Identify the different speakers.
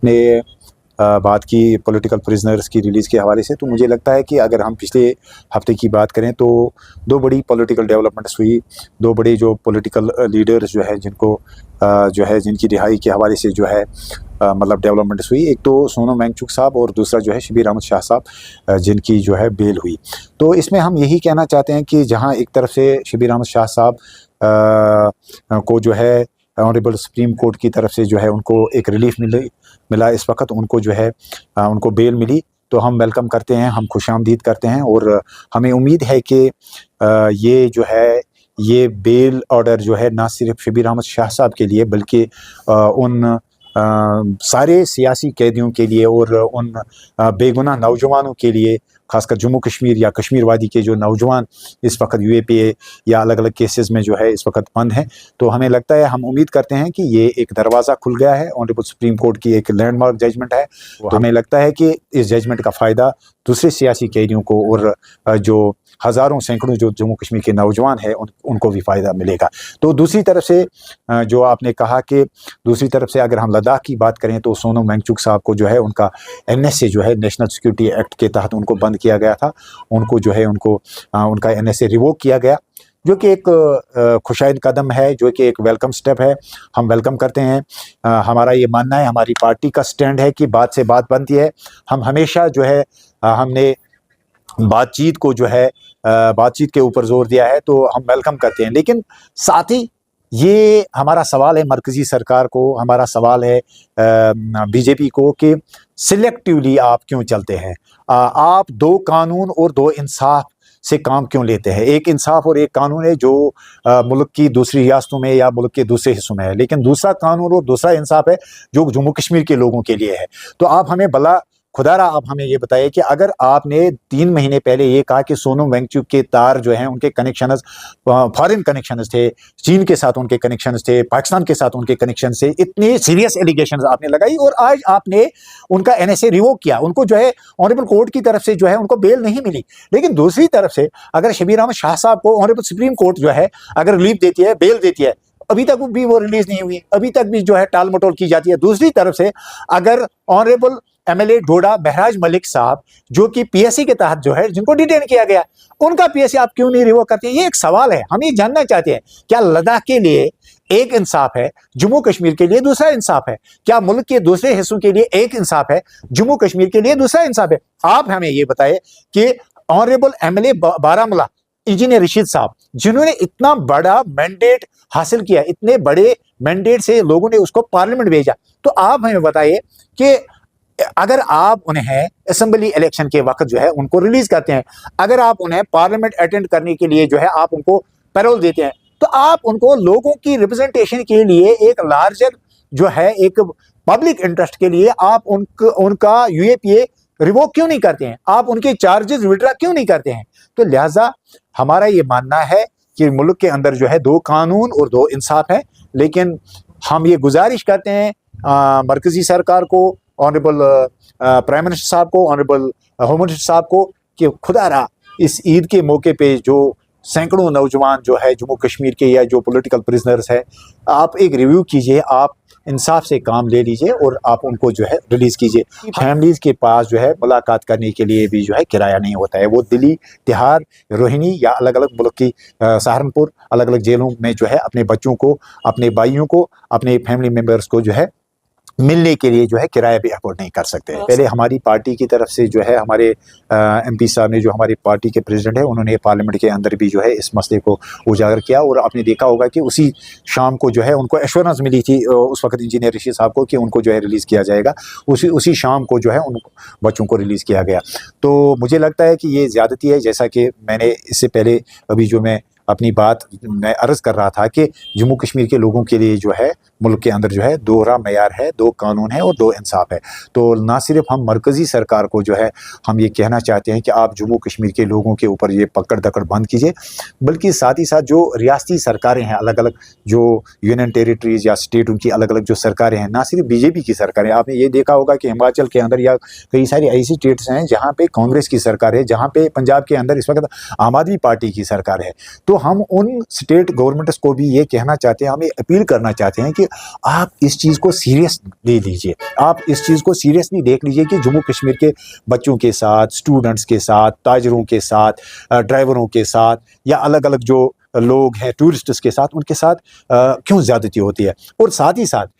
Speaker 1: نے بات کی پولیٹیکل پرزنرز کی ریلیز کے حوالے سے، تو مجھے لگتا ہے کہ اگر ہم پچھلے ہفتے کی بات کریں تو دو بڑی پولیٹیکل ڈیولپمنٹس ہوئی، دو بڑے جو پولیٹیکل لیڈرز جو ہے جن کو جو ہے جن کی رہائی کے حوالے سے جو ہے مطلب ڈیولپمنٹس ہوئی. ایک تو سونم وانگچک صاحب اور دوسرا جو ہے شبیر احمد شاہ صاحب جن کی جو ہے بیل ہوئی. تو اس میں ہم یہی کہنا چاہتے ہیں کہ جہاں ایک طرف سے شبیر احمد شاہ صاحب کو جو ہے آنریبل سپریم کورٹ کی طرف سے جو ہے ان کو ایک ریلیف ملا اس وقت، ان کو جو ہے ان کو بیل ملی، تو ہم ویلکم کرتے ہیں، ہم خوش آمدید کرتے ہیں، اور ہمیں امید ہے کہ یہ جو ہے یہ بیل آرڈر جو ہے نہ صرف شبیر احمد شاہ صاحب کے لیے بلکہ ان سارے سیاسی قیدیوں کے لیے اور ان بے گناہ نوجوانوں کے لیے، خاص کر جموں کشمیر یا کشمیر وادی کے جو نوجوان اس وقت یو اے پی اے یا الگ الگ کیسز میں جو ہے اس وقت بند ہیں، تو ہمیں لگتا ہے، ہم امید کرتے ہیں کہ یہ ایک دروازہ کھل گیا ہے. آنریبل سپریم کورٹ کی ایک لینڈ مارک ججمنٹ ہے. ہمیں لگتا ہے کہ اس ججمنٹ کا فائدہ دوسرے سیاسی قیدیوں کو اور جو ہزاروں سینکڑوں جو جموں کشمیر کے نوجوان ہیں ان کو بھی فائدہ ملے گا. تو دوسری طرف سے جو آپ نے کہا کہ دوسری طرف سے اگر ہم لداخ کی بات کریں تو سونم وانگچک صاحب کو جو ہے ان کا NSA جو ہے نیشنل سیکورٹی ایکٹ کے تحت ان کو بند کیا گیا تھا، ان کو جو ہے ان کا NSA ریووک کیا گیا، جو کہ ایک خوشائند قدم ہے، جو کہ ایک ویلکم سٹیپ ہے، ہم ویلکم کرتے ہیں. ہمارا یہ ماننا ہے، ہماری پارٹی کا سٹینڈ ہے کہ بات سے بات بنتی ہے. ہم ہمیشہ جو ہے ہم نے بات چیت کو جو ہے بات چیت کے اوپر زور دیا ہے، تو ہم ویلکم کرتے ہیں. لیکن ساتھ ہی یہ ہمارا سوال ہے مرکزی سرکار کو، ہمارا سوال ہے بی جے پی کو کہ سلیکٹیولی آپ کیوں چلتے ہیں؟ آپ دو قانون اور دو انصاف سے کام کیوں لیتے ہیں؟ ایک انصاف اور ایک قانون ہے جو ملک کی دوسری ریاستوں میں یا ملک کے دوسرے حصوں میں ہے، لیکن دوسرا قانون اور دوسرا انصاف ہے جو جموں کشمیر کے لوگوں کے لیے ہے. تو آپ ہمیں بلا خدا را آپ ہمیں یہ بتائیے کہ اگر آپ نے 3 مہینے پہلے یہ کہا کہ سونم وانگچک کے تار جو ہیں ان کے کنیکشنز فارن کنیکشنز تھے، چین کے ساتھ ان کے کنیکشنز تھے، پاکستان کے ساتھ ان کے کنیکشنز تھے، اتنے سیریس ایلیگیشنز آپ نے لگائی اور آج آپ نے ان کا NSA ریووک کیا، ان کو جو ہے آنریبل کورٹ کی طرف سے جو ہے ان کو بیل نہیں ملی. لیکن دوسری طرف سے اگر شبیر احمد شاہ صاحب کو آنریبل سپریم کورٹ جو ہے اگر ریلیف دیتی ہے، بیل دیتی ہے، ابھی تک بھی وہ ریلیز نہیں ہوئی، ابھی تک بھی جو ہے ٹال مٹول کی جاتی ہے. دوسری طرف سے اگر آنریبل MLA ڈوڈا بہراج ملک صاحب جو کہ PSC کے تحت جو ہے جن کو ڈیٹین کیا گیا، ان کا PSC آپ کیوں نہیں ریووک کرتے؟ یہ ایک سوال ہے. ہم یہ جاننا چاہتے ہیں کیا لداخ کے لیے ایک انصاف ہے، جموں کشمیر کے لیے دوسرا انصاف ہے؟ کیا ملک کے دوسرے حصوں کے لیے ایک انصاف ہے، جموں کشمیر کے لیے دوسرا انصاف ہے؟ آپ ہمیں یہ بتائیں کہ honourable MLA Baramulla engineer Rashid صاحب جنہوں نے اتنا بڑا مینڈیٹ حاصل کیا، اتنے بڑے مینڈیٹ سے لوگوں نے اس کو پارلیمنٹ بھیجا، تو آپ ہمیں بتائیے کہ اگر آپ انہیں اسمبلی الیکشن کے وقت جو ہے ان کو ریلیز کرتے ہیں، اگر آپ انہیں پارلیمنٹ اٹینڈ کرنے کے لیے جو ہے آپ ان کو پیرول دیتے ہیں، تو آپ ان کو لوگوں کی ریپرزنٹیشن کے لیے ایک لارجر جو ہے ایک پبلک انٹرسٹ کے لیے آپ ان کا UAPA ریووک کیوں نہیں کرتے ہیں؟ آپ ان کے چارجز وڈرا کیوں نہیں کرتے ہیں؟ تو لہٰذا ہمارا یہ ماننا ہے کہ ملک کے اندر جو ہے 2 قانون اور 2 انصاف ہے. لیکن ہم یہ گزارش کرتے ہیں مرکزی سرکار کو، آنریبل پرائم منسٹر صاحب کو، آنریبل ہوم منسٹر صاحب کو کہ خدا را اس عید کے موقع پہ جو سینکڑوں نوجوان جو ہے جموں کشمیر کے یا جو پولیٹیکل پرزنرز ہے، آپ ایک ریویو کیجئے، آپ انصاف سے کام لے لیجئے اور آپ ان کو جو ہے ریلیز کیجئے. فیملیز کے پاس جو ہے ملاقات کرنے کے لیے بھی جو ہے کرایہ نہیں ہوتا ہے. وہ دلی، تہار، روہنی یا الگ الگ ملک کی سہارنپور الگ الگ جیلوں میں جو ہے اپنے بچوں کو، اپنے بھائیوں کو، اپنے فیملی ممبرز کو جو ہے ملنے کے لیے جو ہے کرایہ بھی افورڈ نہیں کر سکتے. پہلے ہماری پارٹی کی طرف سے جو ہے ہمارے MP صاحب نے، جو ہماری پارٹی کے پریزیڈنٹ ہیں، انہوں نے پارلیمنٹ کے اندر بھی جو ہے اس مسئلے کو اجاگر کیا، اور آپ نے دیکھا ہوگا کہ اسی شام کو جو ہے ان کو ایشورنس ملی تھی اس وقت انجینئر رشید صاحب کو کہ ان کو جو ہے ریلیز کیا جائے گا. اسی شام کو جو ہے ان بچوں کو ریلیز کیا گیا. تو مجھے لگتا ہے کہ یہ زیادتی ہے، جیسا کہ میں نے اس سے پہلے ابھی جو میں اپنی بات میں عرض کر رہا تھا کہ جموں کشمیر کے لوگوں کے لیے جو ہے ملک کے اندر جو ہے دوہرا معیار ہے، 2 قانون ہے اور 2 انصاف ہے. تو نہ صرف ہم مرکزی سرکار کو جو ہے ہم یہ کہنا چاہتے ہیں کہ آپ جموں کشمیر کے لوگوں کے اوپر یہ پکڑ دکڑ بند کیجئے، بلکہ ساتھ ہی ساتھ جو ریاستی سرکاریں ہیں، الگ الگ جو یونین ٹیریٹریز یا اسٹیٹوں کی الگ الگ جو سرکاریں ہیں، نہ صرف BJP کی سرکاریں، آپ نے یہ دیکھا ہوگا کہ ہماچل کے اندر یا کئی ساری ایسی اسٹیٹس ہیں جہاں پہ کانگریس کی سرکار ہے، جہاں پہ پنجاب کے اندر اس وقت عام آدمی پارٹی کی سرکار ہے. تو ہم ان اسٹیٹ گورنمنٹس کو بھی یہ کہنا چاہتے ہیں, ہمیں اپیل کرنا چاہتے ہیں کہ آپ اس چیز کو سیریس لے لیجئے, آپ اس چیز کو سیریسلی دیکھ لیجئے کہ جموں کشمیر کے بچوں کے ساتھ, اسٹوڈنٹس کے ساتھ, تاجروں کے ساتھ, ڈرائیوروں کے ساتھ, یا الگ الگ جو لوگ ہیں ٹورسٹس کے ساتھ, ان کے ساتھ کیوں زیادتی ہوتی ہے. اور ساتھ ہی ساتھ